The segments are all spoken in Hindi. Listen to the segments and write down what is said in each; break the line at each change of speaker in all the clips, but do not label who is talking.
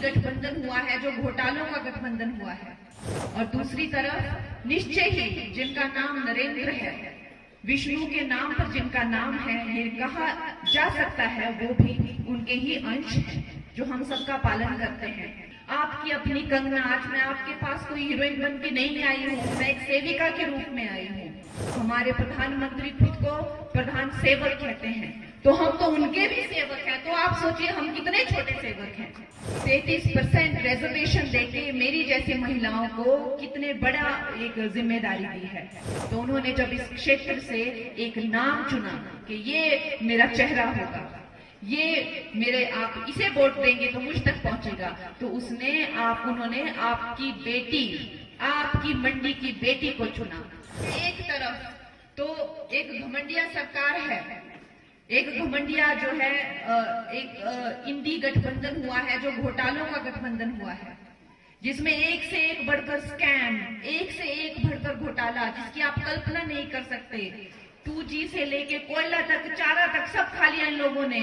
गठबंधन हुआ है, जो घोटालों का गठबंधन हुआ है, और दूसरी तरफ निश्चय ही जिनका नाम नरेंद्र है, विष्णु के नाम पर जिनका नाम है, ये कहा जा सकता है वो भी उनके ही अंश हैं, जो हम सबका पालन करते हैं। आपकी अपनी कंगना, आज मैं आपके पास कोई हीरोइन बन के नहीं आई हूँ, मैं एक सेविका के रूप में आई हूँ। हमारे प्रधानमंत्री खुद को प्रधान सेवक कहते हैं, तो हम तो उनके भी सेवक हैं। तो आप सोचिए हम कितने छोटे सेवक हैं। 33% रिजर्वेशन देके मेरी जैसी महिलाओं को कितने बड़ा एक जिम्मेदारी दी है। तो उन्होंने जब इस क्षेत्र से एक नाम चुना कि ये मेरा चेहरा होगा, ये मेरे, आप इसे वोट देंगे तो मुझ तक पहुंचेगा, तो उन्होंने आपकी बेटी, आपकी मंडी की बेटी को चुना। एक तरफ तो एक घमंडिया सरकार है, एक घमंडिया जो है, एक इंडी गठबंधन हुआ है, जो घोटालों का गठबंधन हुआ है, जिसमें एक से एक बढ़कर स्कैम, एक से एक बढ़कर घोटाला, जिसकी आप कल्पना नहीं कर सकते। 2G से लेके कोयला तक, चारा तक, सब खा लिया इन लोगों ने।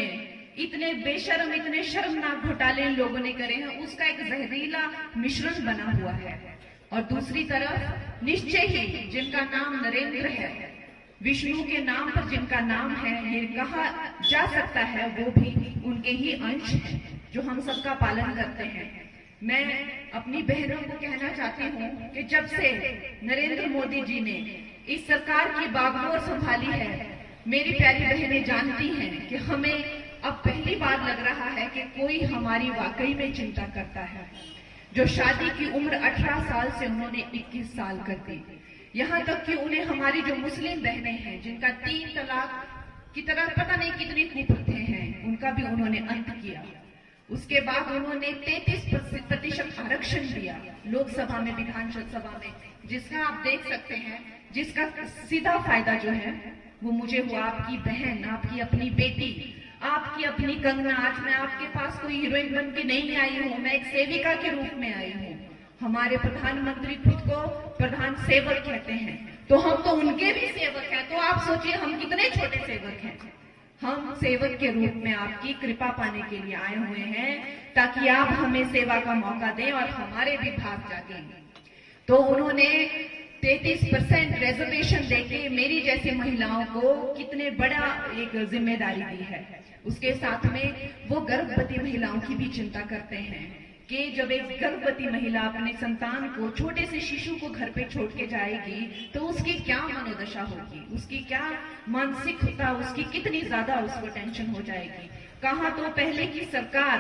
इतने बेशर्म, इतने शर्मनाक घोटाले इन लोगों ने करे हैं, उसका एक जहरीला मिश्रण बना हुआ है। और दूसरी तरफ निश्चय ही जिनका नाम नरेंद्र है, विष्णु के नाम पर जिनका नाम है, ये कहा जा सकता है वो भी उनके ही अंश हैं, जो हम सबका पालन करते हैं। मैं अपनी बहनों को कहना चाहती हूँ कि जब से नरेंद्र मोदी जी ने इस सरकार की बागडोर संभाली है, मेरी प्यारी बहनें जानती हैं कि हमें अब पहली बार लग रहा है कि कोई हमारी वाकई में चिंता करता है। जो शादी की उम्र 18 साल से उन्होंने 21 साल कर दी, यहाँ तक कि उन्हें हमारी जो मुस्लिम बहनें हैं, जिनका 3 तलाक की तरह पता नहीं कितनी कुप्रथाएं हैं, उनका भी उन्होंने अंत किया। उसके बाद उन्होंने 33% आरक्षण दिया लोकसभा में, विधानसभा में, जिसका आप देख सकते हैं, जिसका सीधा फायदा जो है वो मुझे हुआ, आपकी बहन, आपकी अपनी बेटी, आपकी अपनी कंगना। आज मैं आपके पास कोई हीरोइन बन के नहीं आई हूँ, मैं एक सेविका के रूप में आई हूँ। हमारे प्रधानमंत्री खुद को प्रधान सेवक कहते हैं, तो हम तो उनके भी सेवक हैं। तो आप सोचिए हम कितने छोटे सेवक हैं। हम सेवक के रूप में आपकी कृपा पाने के लिए आए हुए हैं, ताकि आप हमें सेवा का मौका दें और हमारे भी भाग जागें। तो उन्होंने 33% रिजर्वेशन देके मेरी जैसी महिलाओं को कितने बड़ा एक जिम्मेदारी दी है। उसके साथ में वो गर्भवती महिलाओं की भी चिंता करते हैं कि जब एक गर्भवती महिला अपने संतान को, छोटे से शिशु को घर पे छोड़ के जाएगी तो उसकी क्या मनोदशा होगी, उसकी क्या मानसिकता, उसकी कितनी ज्यादा उसको टेंशन हो जाएगी। कहा तो पहले की सरकार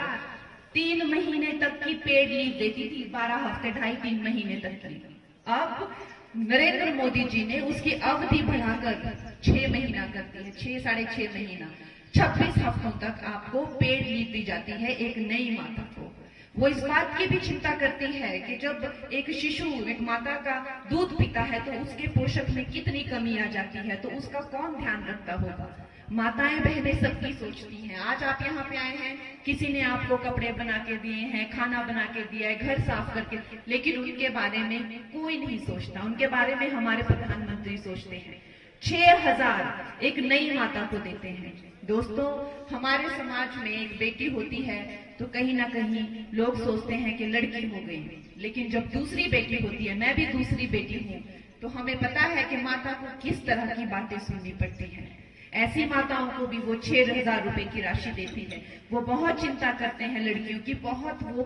3 महीने तक की पेड लीव देती थी, 12 हफ्ते, 2.5-3 महीने तक की। अब नरेंद्र मोदी जी ने उसकी अवधि बढ़ाकर 6 महीना कर दी है, 6-6.5 महीना, 26 हफ्तों तक आपको पेड लीव दी जाती है एक नई माता को। वो इस बात की भी चिंता करती है कि जब एक शिशु, एक माता का दूध पीता है तो उसके पोषक में कितनी कमी आ जाती है, तो उसका कौन ध्यान रखता होगा। माताएं बहनें सबकी सोचती हैं। आज आप यहाँ पे आए हैं, किसी ने आपको कपड़े बना के दिए हैं, खाना बना के दिया है, घर साफ करके, लेकिन उनके बारे में कोई नहीं सोचता। उनके बारे में हमारे प्रधानमंत्री सोचते हैं। 6,000 एक नई माता को देते हैं। दोस्तों, हमारे समाज में एक बेटी होती है तो कहीं ना कहीं लोग सोचते हैं कि लड़की हो गई, लेकिन जब दूसरी बेटी होती है, मैं भी दूसरी बेटी हूँ, तो हमें पता है कि माता को किस तरह की बातें सुननी पड़ती हैं। ऐसी माताओं को भी वो 6,000 रुपए की राशि देती है। वो बहुत चिंता करते हैं लड़कियों की, बहुत वो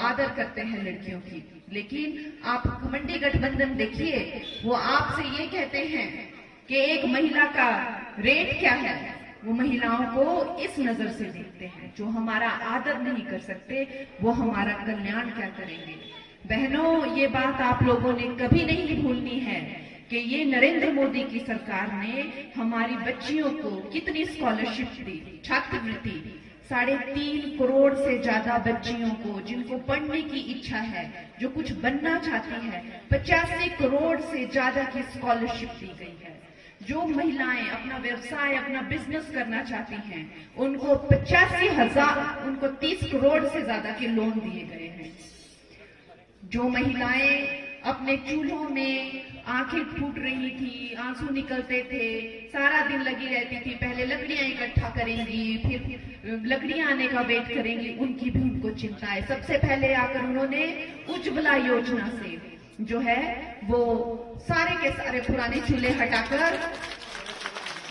आदर करते हैं लड़कियों की। लेकिन आप घमंडी गठबंधन देखिए, वो आपसे ये कहते हैं कि एक महिला का रेट क्या है, वो महिलाओं को इस नजर से देखते हैं। जो हमारा आदर नहीं कर सकते, वो हमारा कल्याण क्या करेंगे। बहनों, ये बात आप लोगों ने कभी नहीं भूलनी है कि ये नरेंद्र मोदी की सरकार ने हमारी बच्चियों को कितनी स्कॉलरशिप दी, छात्रवृत्ति। 3.5 करोड़ से ज्यादा बच्चियों को, जिनको पढ़ने की इच्छा है, जो कुछ बनना चाहती है, 85 करोड़ से ज्यादा की स्कॉलरशिप दी गई है। जो महिलाएं अपना व्यवसाय, अपना बिजनेस करना चाहती हैं, उनको 85,000, उनको 30 करोड़ से ज्यादा के लोन दिए गए हैं। जो महिलाएं अपने चूल्हों में आंखें फूट रही थी, आंसू निकलते थे, सारा दिन लगी रहती थी। पहले लकड़ियां इकट्ठा करेंगी, फिर लकड़ियां आने का वेट करेंगी, उनकी भी उनको चिंता है। सबसे पहले आकर उन्होंने उज्ज्वला योजना से जो है वो सारे के सारे पुराने चूल्हे हटाकर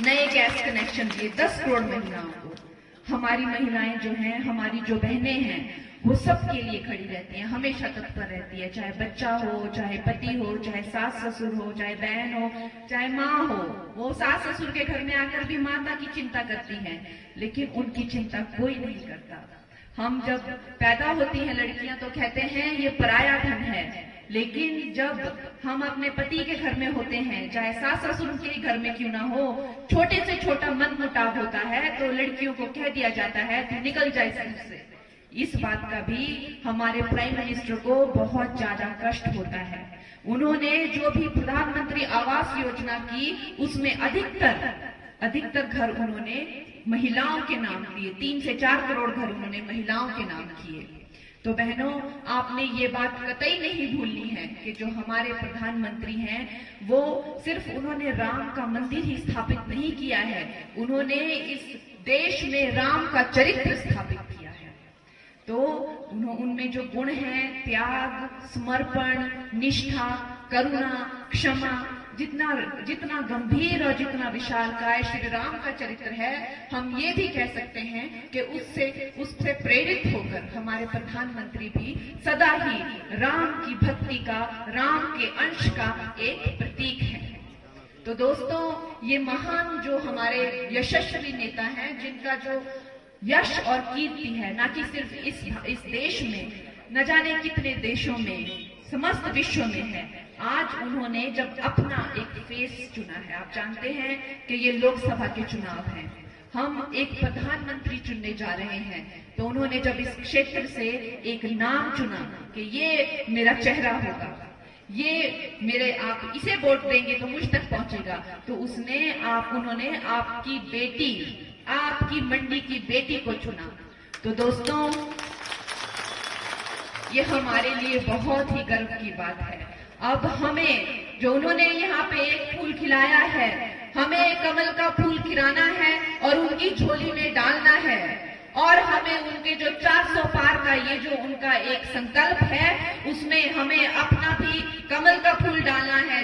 नए गैस कनेक्शन दिए 10 करोड़ महिलाओं को। हमारी महिलाएं जो हैं, हमारी जो बहनें हैं, वो सबके लिए खड़ी रहती हैं, हमेशा तत्पर रहती है। चाहे बच्चा हो, चाहे पति हो, चाहे सास ससुर हो, चाहे बहन हो, चाहे माँ हो, वो सास ससुर के घर में आकर भी माता की चिंता करती हैं, लेकिन उनकी चिंता कोई नहीं करता। हम जब पैदा होती हैं लड़कियां तो कहते हैं ये पराया धन है, लेकिन जब हम अपने पति के घर में होते हैं, चाहे सास ससुर के घर में क्यों ना हो, छोटे से छोटा मनमुटाव होता है तो लड़कियों को कह दिया जाता है तू निकल जाए घर से। इस बात का भी हमारे प्राइम मिनिस्टर को बहुत ज्यादा कष्ट होता है। उन्होंने जो भी प्रधानमंत्री आवास योजना की, उसमें अधिकतर घर उन्होंने महिलाओं के नाम दिए। 3 से 4 करोड़ घर उन्होंने महिलाओं के नाम किए। तो बहनों, आपने ये बात कतई नहीं भूलनी है कि जो हमारे प्रधानमंत्री हैं वो सिर्फ उन्होंने राम का मंदिर ही स्थापित नहीं किया है, उन्होंने इस देश में राम का चरित्र स्थापित किया है। तो उनमें जो गुण हैं, त्याग, समर्पण, निष्ठा, करुणा, क्षमा, जितना गंभीर और जितना विशालकाय श्री राम का चरित्र है, हम ये भी कह सकते हैं कि उससे प्रेरित होकर हमारे प्रधानमंत्री भी सदा ही राम की भक्ति का, राम के अंश का एक प्रतीक है। तो दोस्तों, ये महान जो हमारे यशस्वी नेता हैं, जिनका जो यश और कीर्ति है, ना कि सिर्फ इस देश में, न जाने कितने देशों में, समस्त विश्व में है। आज उन्होंने जब अपना एक फेस चुना है, आप जानते हैं कि ये लोकसभा के चुनाव हैं, हम एक प्रधानमंत्री चुनने जा रहे हैं, तो उन्होंने जब इस क्षेत्र से एक नाम चुना कि ये मेरा चेहरा होगा, ये मेरे, आप इसे वोट देंगे तो मुझ तक पहुंचेगा, तो उन्होंने आपकी बेटी, आपकी मंडी की बेटी को चुना। तो दोस्तों, ये हमारे लिए बहुत ही गर्व की बात है। अब हमें, जो उन्होंने यहाँ पे एक फूल खिलाया है, हमें कमल का फूल खिलाना है और उनकी झोली में डालना है, और हमें उनके जो 400 पार का ये जो उनका एक संकल्प है, उसमें हमें अपना भी कमल का फूल डालना है।